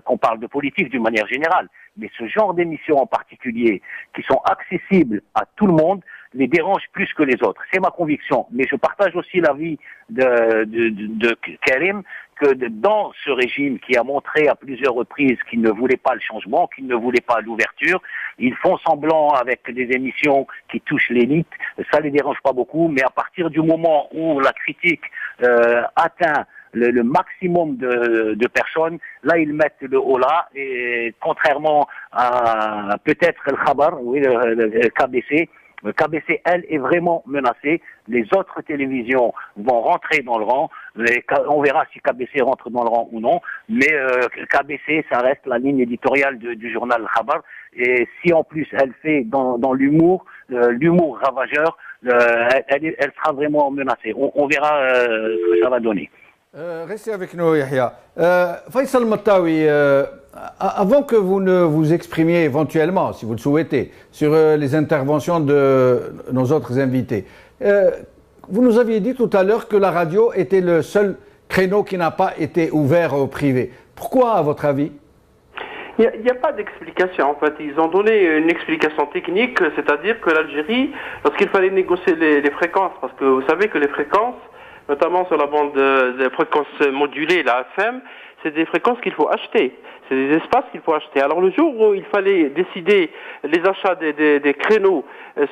qu'on parle de politique d'une manière générale, mais ce genre d'émissions en particulier, qui sont accessibles à tout le monde, les dérange plus que les autres. C'est ma conviction. Mais je partage aussi l'avis de Karim, que dans ce régime qui a montré à plusieurs reprises qu'il ne voulait pas le changement, qu'il ne voulait pas l'ouverture, ils font semblant avec des émissions qui touchent l'élite. Ça les dérange pas beaucoup, mais à partir du moment où la critique atteint le maximum de personnes, là ils mettent le holà, et contrairement à peut-être le Khabar, oui, le KBC, le KBC, elle, est vraiment menacée. Les autres télévisions vont rentrer dans le rang. On verra si KBC rentre dans le rang ou non. Mais KBC, ça reste la ligne éditoriale du journal Khabar. Et si en plus elle fait dans l'humour, l'humour ravageur, elle sera vraiment menacée. On verra ce que ça va donner. Restez avec nous, Yahya. Faisal Matawi, avant que vous ne vous exprimiez éventuellement, si vous le souhaitez, sur les interventions de nos autres invités, vous nous aviez dit tout à l'heure que la radio était le seul créneau qui n'a pas été ouvert au privé. Pourquoi, à votre avis ? Il n'y a pas d'explication. En fait, ils ont donné une explication technique, c'est-à-dire que l'Algérie, lorsqu'il fallait négocier les fréquences, parce que vous savez que les fréquences, notamment sur la bande de fréquences modulées, la FM, c'est des fréquences qu'il faut acheter. C'est des espaces qu'il faut acheter. Alors le jour où il fallait décider les achats des créneaux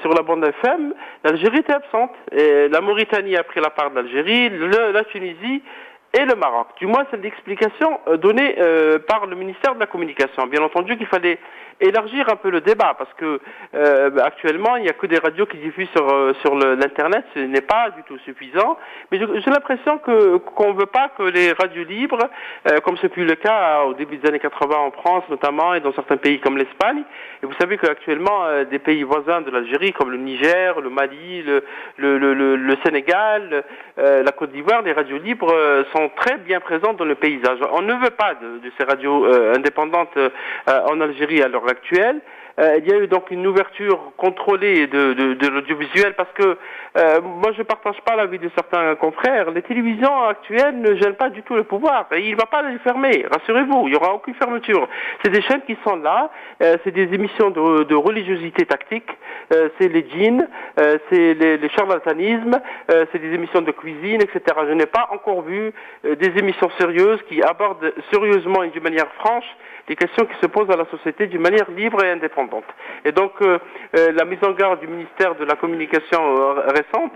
sur la bande FM, l'Algérie était absente. Et la Mauritanie a pris la part de l'Algérie, la Tunisie et le Maroc. Du moins, c'est l'explication donnée par le ministère de la Communication. Bien entendu qu'il fallait élargir un peu le débat, parce que actuellement, il n'y a que des radios qui diffusent sur l'internet, ce n'est pas du tout suffisant. Mais j'ai l'impression qu'on ne veut pas que les radios libres, comme ce fut le cas au début des années 80 en France notamment, et dans certains pays comme l'Espagne, et vous savez qu'actuellement, des pays voisins de l'Algérie, comme le Niger, le Mali, le Sénégal, la Côte d'Ivoire, les radios libres sont sont très bien présentes dans le paysage. On ne veut pas de ces radios indépendantes en Algérie à l'heure actuelle. Il y a eu donc une ouverture contrôlée de l'audiovisuel parce que moi je partage pas l'avis de certains confrères. Les télévisions actuelles ne gênent pas du tout le pouvoir et il va pas les fermer. Rassurez-vous, il y aura aucune fermeture. C'est des chaînes qui sont là, c'est des émissions de religiosité tactique, c'est les djinns, c'est les charlatanismes, c'est des émissions de cuisine, etc. Je n'ai pas encore vu des émissions sérieuses qui abordent sérieusement et d'une manière franche les questions qui se posent à la société d'une manière libre et indépendante. Et donc, la mise en garde du ministère de la Communication récente,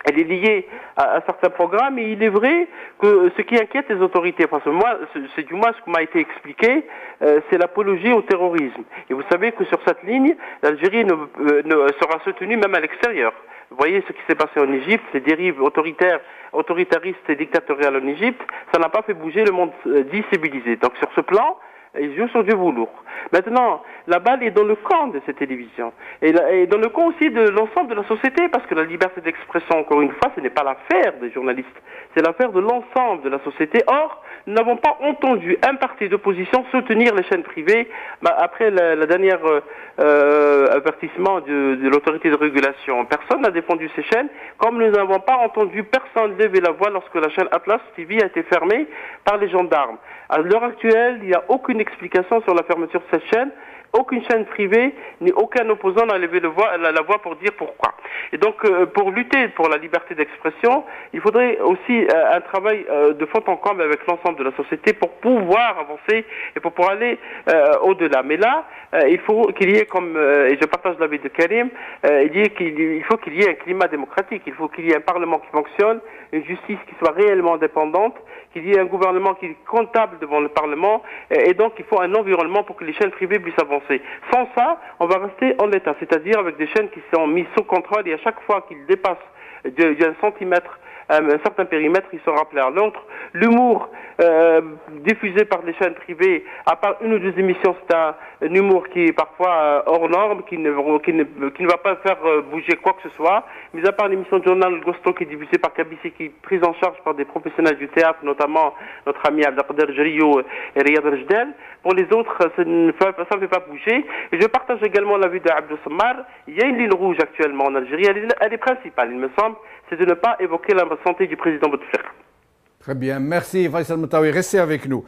elle est liée à certains programmes, et il est vrai que ce qui inquiète les autorités, parce que moi, c'est du moins ce qui m'a été expliqué, c'est l'apologie au terrorisme. Et vous savez que sur cette ligne, l'Algérie ne sera soutenue même à l'extérieur. Vous voyez ce qui s'est passé en Égypte, ces dérives autoritaristes et dictatoriales en Égypte, ça n'a pas fait bouger le monde dit civilisé. Donc sur ce plan, ils jouent sur du velours. Maintenant, la balle est dans le camp de ces télévisions. Et dans le camp aussi de l'ensemble de la société, parce que la liberté d'expression, encore une fois, ce n'est pas l'affaire des journalistes. C'est l'affaire de l'ensemble de la société. Or, nous n'avons pas entendu un parti d'opposition soutenir les chaînes privées après la dernière avertissement de l'autorité de régulation. Personne n'a défendu ces chaînes, comme nous n'avons pas entendu personne lever la voix lorsque la chaîne Atlas TV a été fermée par les gendarmes. À l'heure actuelle, il n'y a aucune explication sur la fermeture de cette chaîne. Aucune chaîne privée ni aucun opposant n'a levé la voix pour dire pourquoi. Et donc, pour lutter pour la liberté d'expression, il faudrait aussi un travail de fond en comble avec l'ensemble de la société pour pouvoir avancer et pour pouvoir aller au-delà. Mais là, il faut qu'il y ait, comme et je partage l'avis de Karim, il faut qu'il y ait un climat démocratique, il faut qu'il y ait un parlement qui fonctionne, une justice qui soit réellement indépendante, qu'il y ait un gouvernement qui est comptable devant le parlement, et donc il faut un environnement pour que les chaînes privées puissent avancer. Sans ça, on va rester en l'état, c'est-à-dire avec des chaînes qui sont mises sous contrôle, et à chaque fois qu'ils dépassent d'un centimètre un certain périmètre, ils sont rappelés à l'autre. L'humour diffusé par les chaînes privées, à part une ou deux émissions, c'est un humour qui est parfois hors norme, qui ne va pas faire bouger quoi que ce soit. Mais à part l'émission de journal Le Gosto qui est diffusée par KBC, qui est prise en charge par des professionnels du théâtre, notamment notre ami Abdelkader Jeriou et Riyad Rejdel. Pour les autres, ça ne fait pas bouger. Et je partage également l'avis d'Abdou Sammar. Il y a une ligne rouge actuellement en Algérie. Elle est principale, il me semble, c'est de ne pas évoquer la santé du président Bouteflika. Très bien, merci Faisal Moutaoui, restez avec nous.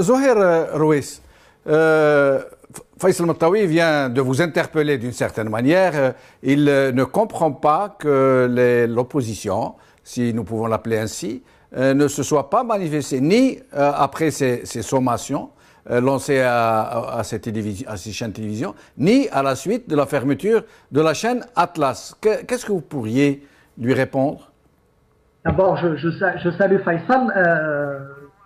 Zoher Rouis, Faisal Moutaoui vient de vous interpeller d'une certaine manière. Il ne comprend pas que l'opposition, si nous pouvons l'appeler ainsi, ne se soit pas manifestée ni après ces sommations lancées à ces chaînes de télévision, ni à la suite de la fermeture de la chaîne Atlas. Qu'est-ce que vous pourriez lui répondre? D'abord, je salue Faisal.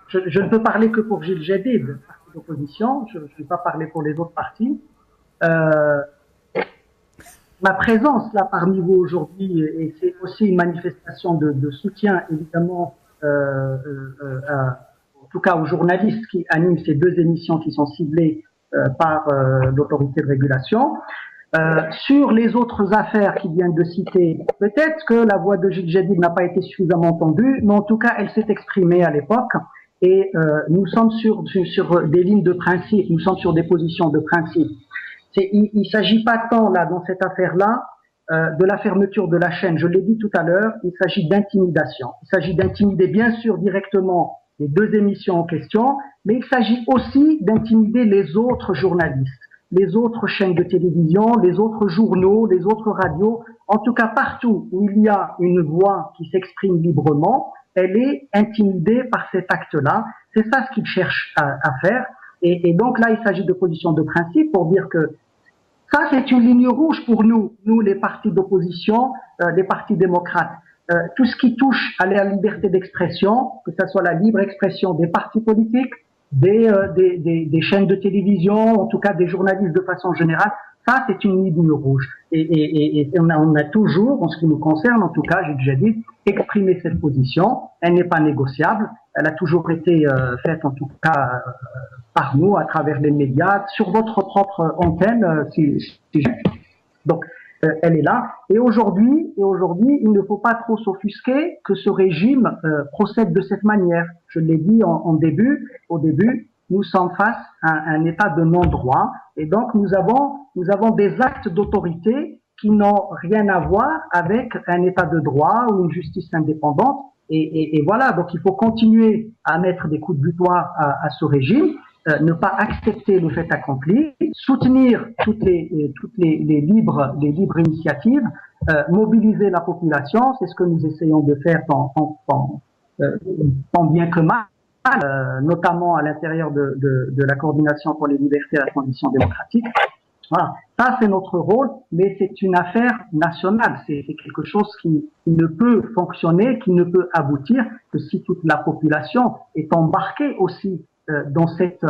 Je ne peux parler que pour Gilles Jadid, parti d'opposition. Je ne vais pas parler pour les autres partis. Ma présence là parmi vous aujourd'hui, et c'est aussi une manifestation de soutien, évidemment, en tout cas aux journalistes qui animent ces deux émissions qui sont ciblées par l'autorité de régulation. Sur les autres affaires qu'il vient de citer, peut-être que la voix de Gilles Jadid n'a pas été suffisamment entendue, mais en tout cas, elle s'est exprimée à l'époque, et nous sommes sur des lignes de principe, nous sommes sur des positions de principe. Il ne s'agit pas tant, là, dans cette affaire-là, de la fermeture de la chaîne. Je l'ai dit tout à l'heure, il s'agit d'intimidation. Il s'agit d'intimider, bien sûr, directement les deux émissions en question, mais il s'agit aussi d'intimider les autres journalistes, les autres chaînes de télévision, les autres journaux, les autres radios. En tout cas, partout où il y a une voix qui s'exprime librement, elle est intimidée par cet acte-là. C'est ça ce qu'il cherche à faire. Et donc là, il s'agit de position de principe pour dire que ça, c'est une ligne rouge pour nous les partis d'opposition, les partis démocrates. Tout ce qui touche à la liberté d'expression, que ce soit la libre expression des partis politiques, des chaînes de télévision, en tout cas des journalistes de façon générale, ça c'est une ligne rouge. Et on a toujours, en ce qui nous concerne, en tout cas, j'ai déjà dit, exprimé cette position. Elle n'est pas négociable. Elle a toujours été faite, en tout cas, par nous, à travers les médias, sur votre propre antenne. Donc, elle est là. Et aujourd'hui, il ne faut pas trop s'offusquer que ce régime procède de cette manière. Je l'ai dit au début, nous sommes face à un état de non-droit, et donc nous avons des actes d'autorité qui n'ont rien à voir avec un état de droit ou une justice indépendante. Et voilà, donc il faut continuer à mettre des coups de butoir à ce régime, ne pas accepter le fait accompli, soutenir toutes les libres initiatives, mobiliser la population, c'est ce que nous essayons de faire tant bien que mal, notamment à l'intérieur de la coordination pour les libertés et la transition démocratique. Voilà, ça c'est notre rôle, mais c'est une affaire nationale, c'est quelque chose qui ne peut fonctionner, qui ne peut aboutir que si toute la population est embarquée aussi dans cette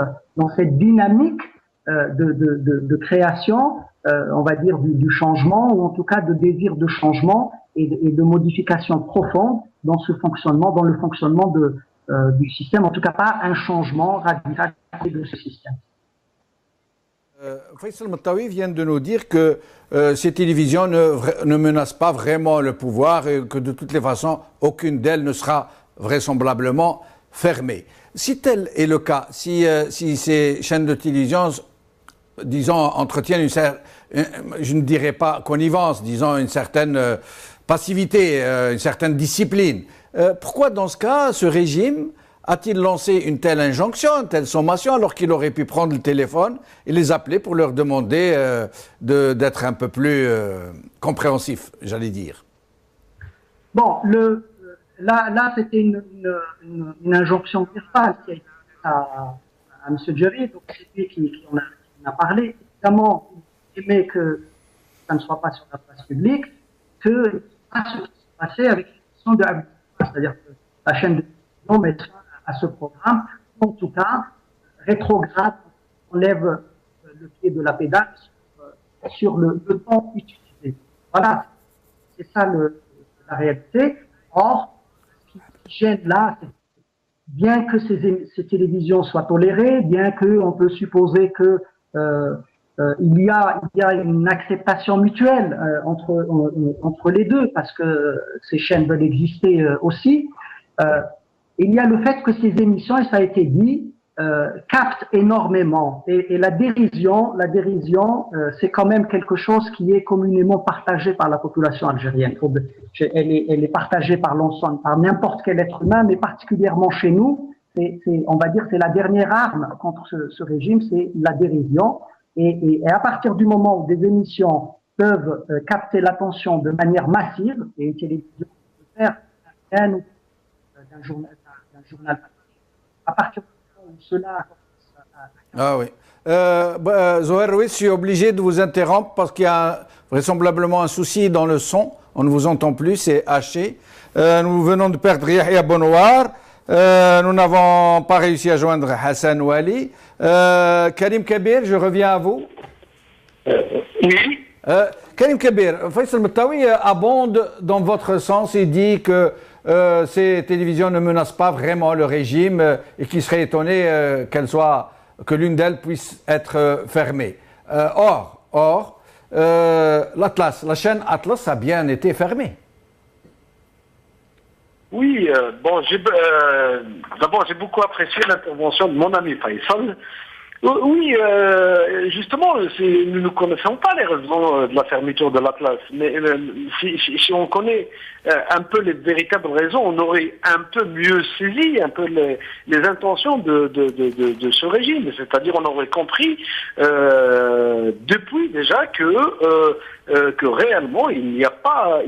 dynamique de création, on va dire du changement, ou en tout cas de désir de changement et de modification profonde dans le fonctionnement du système, en tout cas pas un changement radical de ce système. Faisal Matawi vient de nous dire que ces télévisions ne menacent pas vraiment le pouvoir et que de toutes les façons, aucune d'elles ne sera vraisemblablement fermée. Si tel est le cas, si ces chaînes de télévision, disons, entretiennent je ne dirais pas connivence, disons une certaine passivité, une certaine discipline, pourquoi dans ce cas, ce régime a-t-il lancé une telle injonction, une telle sommation, alors qu'il aurait pu prendre le téléphone et les appeler pour leur demander d'être un peu plus compréhensif, j'allais dire? Bon, là c'était une injonction verbale qui a été à M. Djerri, donc c'est lui qui en a parlé. Évidemment, il aimait que ça ne soit pas sur la place publique, que ça se passait avec l'émission de Abdel, c'est-à-dire que la chaîne de télévision met à ce programme, en tout cas, rétrograde, enlève le pied de la pédale sur le temps utilisé. Voilà, c'est ça la réalité. Or, ce qui gêne là, c'est bien que ces télévisions soient tolérées, bien qu'on peut supposer que il y a une acceptation mutuelle entre les deux, parce que ces chaînes veulent exister aussi. Il y a le fait que ces émissions, et ça a été dit, captent énormément. Et la dérision, c'est quand même quelque chose qui est communément partagé par la population algérienne. Elle est partagée par l'ensemble, par n'importe quel être humain, mais particulièrement chez nous. On va dire, c'est la dernière arme contre ce régime, c'est la dérision. Et à partir du moment où des émissions peuvent capter l'attention de manière massive, et une télévision peut faire d'un journal, à partir du moment où cela... Ah oui. Zoher Rouis, je suis obligé de vous interrompre parce qu'il y a vraisemblablement un souci dans le son. On ne vous entend plus, c'est haché. Nous venons de perdre Yahya Bonouar. Nous n'avons pas réussi à joindre Hassan Ouali. Karim Kabir, je reviens à vous. Oui. Karim Kabir, Faisal Matawi abonde dans votre sens et dit que ces télévisions ne menacent pas vraiment le régime et qu'il serait étonné que l'une d'elles puisse être fermée. Or, l'Atlas, la chaîne Atlas a bien été fermée. Oui, d'abord j'ai beaucoup apprécié l'intervention de mon ami Faisal. Oui, justement, nous ne connaissons pas les raisons de la fermeture de l'Atlas, mais si on connaît un peu les véritables raisons, on aurait un peu mieux saisi un peu les intentions de ce régime. C'est-à-dire, on aurait compris depuis déjà que réellement il n'y a pas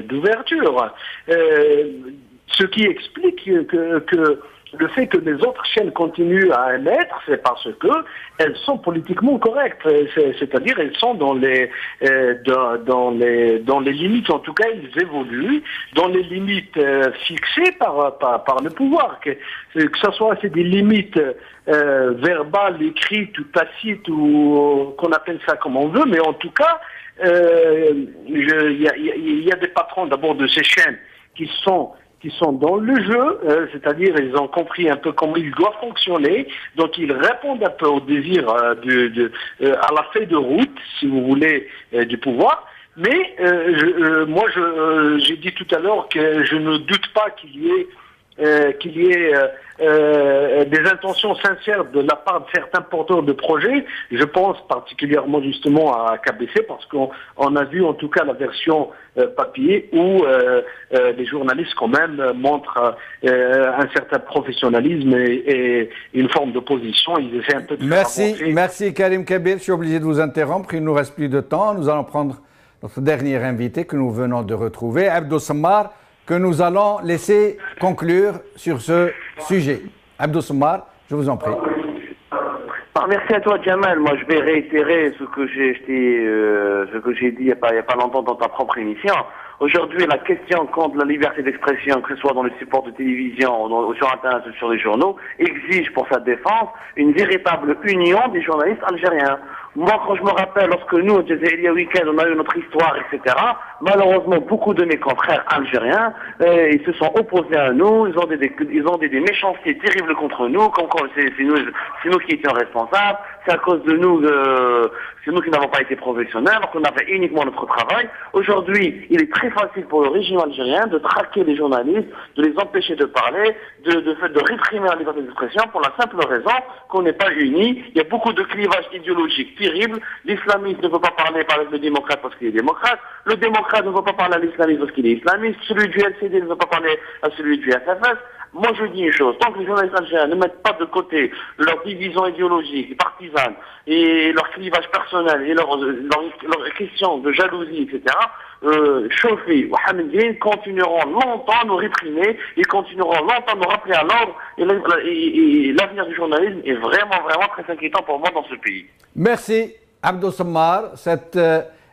d'ouverture. Ce qui explique que le fait que les autres chaînes continuent à émettre, c'est parce que elles sont politiquement correctes, c'est-à-dire elles sont dans les limites, en tout cas elles évoluent dans les limites fixées par le pouvoir, que ce soit c'est des limites verbales, écrites ou tacites ou qu'on appelle ça comme on veut, mais en tout cas il y a des patrons d'abord de ces chaînes qui sont qui sont dans le jeu, c'est-à-dire ils ont compris un peu comment ils doivent fonctionner, donc ils répondent un peu au désir à la feuille de route, si vous voulez, du pouvoir. Mais j'ai dit tout à l'heure que je ne doute pas qu'il y ait des intentions sincères de la part de certains porteurs de projets. Je pense particulièrement justement à KBC, parce qu'on a vu en tout cas la version papier où les journalistes quand même montrent un certain professionnalisme et une forme d'opposition. Ils essaient un peu de Merci Karim Kabir, je suis obligé de vous interrompre, il ne nous reste plus de temps. Nous allons prendre notre dernier invité que nous venons de retrouver, Abdou Sammar, que nous allons laisser conclure sur ce sujet. Abdou Sammar, je vous en prie. Merci à toi, Jamal. Moi, je vais réitérer ce que j'ai dit il y a pas longtemps dans ta propre émission. Aujourd'hui, la question contre la liberté d'expression, que ce soit dans les supports de télévision, ou sur Internet ou sur les journaux, exige pour sa défense une véritable union des journalistes algériens. Moi, quand je me rappelle, lorsque nous, il y a un week-end, on a eu notre histoire, etc., malheureusement, beaucoup de mes confrères algériens, ils se sont opposés à nous, ils ont des méchancetés terribles contre nous, comme quand c'est nous qui étions responsables, c'est à cause de nous, c'est nous qui n'avons pas été professionnels, donc on avait uniquement notre travail. Aujourd'hui, il est très facile pour le régime algérien de traquer les journalistes, de les empêcher de parler, de réprimer la liberté d'expression pour la simple raison qu'on n'est pas unis. Il y a beaucoup de clivages idéologiques terribles. L'islamiste ne veut pas parler avec le démocrate parce qu'il est démocrate. Le démocrate ne veut pas parler à l'islamiste parce qu'il est islamiste. Celui du LCD ne veut pas parler à celui du SFS. Moi, je dis une chose. Tant que les journalistes algériens ne mettent pas de côté leur division idéologique, partisane, et leur clivage personnel, et leurs questions de jalousie, etc., Chofi ou Hamidine continueront longtemps à nous réprimer, ils continueront longtemps à nous rappeler à l'ordre, et l'avenir du journalisme est vraiment, vraiment très inquiétant pour moi dans ce pays. Merci, Abdou Sammar. Cette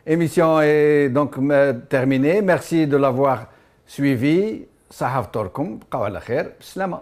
émission est donc terminée. Merci de l'avoir suivi. صحفتكم قوى الخير بسلامة.